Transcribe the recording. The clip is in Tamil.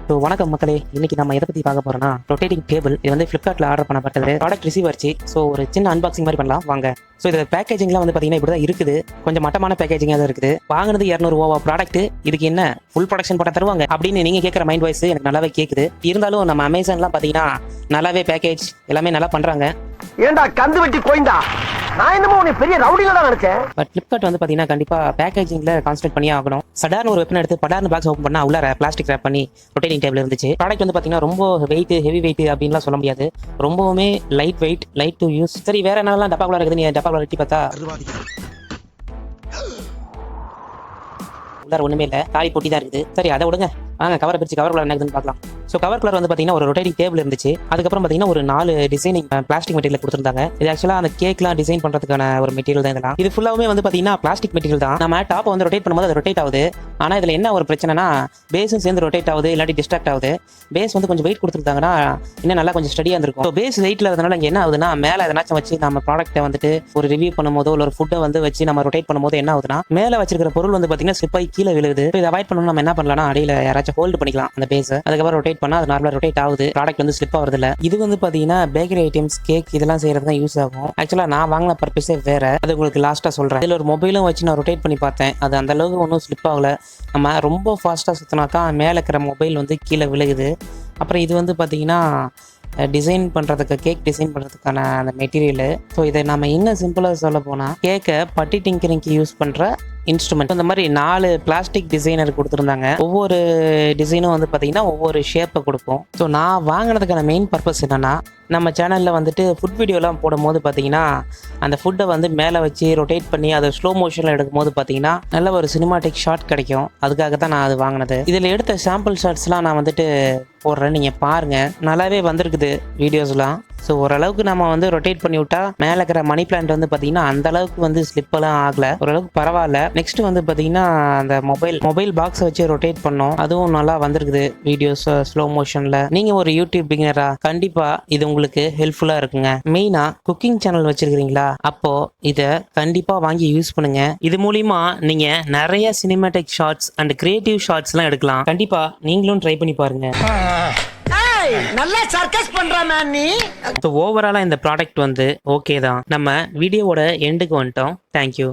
ஸோ வணக்கம் மக்களே, இன்னைக்கு நம்ம எதை பற்றி பார்க்க போறோம்னா ரொட்டேட்டிங் டேபிள். இது வந்து ஃப்ளிப்கார்ட்டில் ஆர்டர் பண்ணப்பட்டது. ப்ராடக்ட் ரிசீவ் ஆச்சு. ஸோ ஒரு சின்ன அன்பாக்சிங் மாதிரி பண்ணலாம் வாங்க. ஸோ இது பேக்கேஜிங்லாம் வந்து பார்த்தீங்கன்னா இப்படி தான் இருக்குது. கொஞ்சம் மட்டமான பேக்கேஜிங்காக தான் இருக்குது. வாங்கினது 200 ரூபா ப்ராடக்ட், இதுக்கு என்ன ஃபுல் ப்ரொடக்ஷன் போட்டால் தருவாங்க அப்படின்னு நீங்கள் கேட்குற மைண்ட் வாய்ஸ் எனக்கு நல்லாவே கேட்குது. இருந்தாலும் நம்ம அமேசான்லாம் பார்த்தீங்கன்னா நல்லாவே பேக்கேஜ் எல்லாமே நல்லா பண்ணுறாங்க. ஏண்டா கந்து வெட்டி கோயிந்தா, நான் என்னமோ உன்னை பெரிய ரவுடில தான் நினைச்சேன். பட் ஃப்ளிப்கார்ட் வந்து பார்த்தீங்கன்னா கண்டிப்பாக பேக்கேஜிங்கில் கான்சன்ட்ரேட் பண்ணி ஆகணும். சடார்னு ஒரு வெப்பன் எடுத்து படார்னு பாக்ஸ் ஓப்பன் பண்ணால் உள்ள பிளாஸ்டிக் ரேப் பண்ணி ரொட்டேட்டிங் டேபிள் இருந்துச்சு. ப்ராடக்ட் வந்து பார்த்தீங்கன்னா ரொம்ப வெயிட், ஹெவி வெயிட் அப்படின்லாம் சொல்ல முடியாது. ரொம்பவுமே light weight, light to use. சரி, வேற என்னெல்லாம் டப்பாக்குள்ள இருக்குது, நீ டப்பாக்குள்ள வெட்டி பார்த்தா உள்ளார ஒன்றுமே இல்லை, காலி பொட்டி தான் இருக்குது. சரி, அதை விடுங்க, வாங்க கவரை பிரிச்சு கவர் கலர் என்னதுன்னு பார்க்கலாம். ஸோ கவர் கலர் வந்து பார்த்தீங்கன்னா ஒரு ரொட்டேட்டிங் டேபிள் இருந்துச்சு. அதுக்கப்புறம் பார்த்தீங்கன்னா ஒரு 4 டிசைனிங் பிளாஸ்டிக் மெட்டீரியல் கொடுத்துருந்தாங்க. இது ஆக்சுவலாக அந்த கேக்லாம் டிசைன் பண்ணுறதுக்கான ஒரு மெட்டீரியல் தான் இதெல்லாம். இது ஃபுல்லாகவே வந்து பார்த்தீங்கன்னா பிளாஸ்டிக் மெட்டீரியல் தான். நம்ம டாப்பை வந்து ரொட்டேட் பண்ணும்போது அது ரொட்டேட் ஆகுது. ஆனால் இதில் என்ன ஒரு பிரச்சனைனா பேஸும் சேர்ந்து ரொட்டேட் ஆகுது, இல்லாட்டி டிஸ்ட்ராக்ட் ஆகுது. பேஸ் வந்து கொஞ்சம் வெயிட் கொடுத்துருந்தாங்கன்னா இன்னும் நல்லா கொஞ்சம் ஸ்டடியாக இருந்திருக்கும். ஸோ பேஸ் வெயிட்டில் இருந்தனால இங்கே என்ன ஆகுதுன்னா, மேலே எதனாச்சும் வச்சு நம்ம ப்ராடக்ட்டை வந்துட்டு ஒரு ரிவ்யூ பண்ணும்போதோ இல்லை ஒரு ஃபுட்டை வந்து வச்சு நம்ம ரொட்டேட் பண்ணும்போது என்ன ஆகுதுன்னா, மேலே வச்சிருக்கிற பொருள் வந்து பார்த்தீங்கன்னா ஸ்லிப் ஆகி கீழே விழுது. இதை அவாய்ட் பண்ணணும் நம்ம என்ன பண்ணலாம்னா, அடியில் யாராச்சும் ஹோல்டு பண்ணிக்கலாம் அந்த பேஸ். அதுக்கப்புறம் ரொட்டேட் பண்ணா அது நார்மலா ரொட்டேட் ஆகுது. ப்ராடக்ட் வந்து ஸ்லிப் ஆகுறது இல்ல. இது வந்து பாத்தீங்கன்னா பேக்கரி ஐட்டம்ஸ், கேக் இதெல்லாம் செய்யறது தான் யூஸ் ஆகும். ஆக்சுவலா நான் வாங்கின பர்பஸே வேற, அது உங்களுக்கு லாஸ்டா சொல்றேன். இதுல ஒரு மொபைலும் வச்சு நான் ரொட்டேட் பண்ணி பார்த்தேன். அது அந்த அளவுக்கு ஒன்றும் ஸ்லிப் ஆகல. நம்ம ரொம்ப ஃபாஸ்டா சுத்தினாக்கா மேல இருக்கிற மொபைல் வந்து கீழே விழுகுது. அப்புறம் இது வந்து பாத்தீங்கன்னா டிசைன் பண்ணுறதுக்கு, கேக் டிசைன் பண்ணுறதுக்கான அந்த மெட்டீரியலு. ஸோ இதை நம்ம இன்னும் சிம்பிளாக சொல்ல போனால், கேக்கை பட்டி டிங்கரிங்க்கு யூஸ் பண்ணுற இன்ஸ்ட்ருமெண்ட். இந்த மாதிரி 4 பிளாஸ்டிக் டிசைனர் கொடுத்துருந்தாங்க. ஒவ்வொரு டிசைனும் வந்து பார்த்தீங்கன்னா ஒவ்வொரு ஷேப்பை கொடுக்கும். ஸோ நான் வாங்கினதுக்கான மெயின் பர்பஸ் என்னென்னா, நம்ம சேனலில் வந்துட்டு ஃபுட் வீடியோலாம் போடும்போது பார்த்தீங்கன்னா அந்த ஃபுட்டை வந்து மேலே வச்சு ரொட்டேட் பண்ணி அதை ஸ்லோ மோஷனில் எடுக்கும்போது பார்த்தீங்கன்னா நல்ல ஒரு சினிமாட்டிக் ஷாட் கிடைக்கும். அதுக்காக தான் நான் அது வாங்கினது. இதில் எடுத்த சாம்பிள் ஷாட்ஸ்லாம் நான் வந்துட்டு போடுறேன், நீங்கள் பாருங்கள். நல்லாவே வந்திருக்குது வீடியோஸ்லாம். ஸோ ஓரளவுக்கு நம்ம வந்து ரொட்டேட் பண்ணி விட்டா மேலே இருக்கிற மணி பிளான்ட் வந்து பார்த்தீங்கன்னா அந்த அளவுக்கு வந்து ஸ்லிப்பெல்லாம் ஆகலை, ஓரளவுக்கு பரவாயில்ல. நெக்ஸ்ட் வந்து பார்த்தீங்கன்னா அந்த மொபைல் பாக்ஸை வச்சு ரொட்டேட் பண்ணோம், அதுவும் நல்லா வந்திருக்குது வீடியோஸ் ஸ்லோ மோஷனில். நீங்கள் ஒரு யூடியூப் பிகினரா கண்டிப்பாக இது உங்களுக்கு ஹெல்ப்ஃபுல்லாக இருக்குங்க. மெயினாக குக்கிங் சேனல் வச்சிருக்கிறீங்களா, அப்போ இதை கண்டிப்பாக வாங்கி யூஸ் பண்ணுங்க. இது மூலிமா நீங்கள் நிறைய சினிமேட்டிக் ஷார்ட்ஸ் அண்ட் கிரியேட்டிவ் ஷார்ட்ஸ்லாம் எடுக்கலாம். கண்டிப்பாக நீங்களும் ட்ரை பண்ணி பாருங்க. நல்லா சர்க்கஸ் பண்ற மேன் நீ. ஓவராலா இந்த ப்ராடக்ட் வந்து ஓகே தான். நம்ம வீடியோவோட எண்டுக்கு வந்துட்டோம். தேங்க்யூ.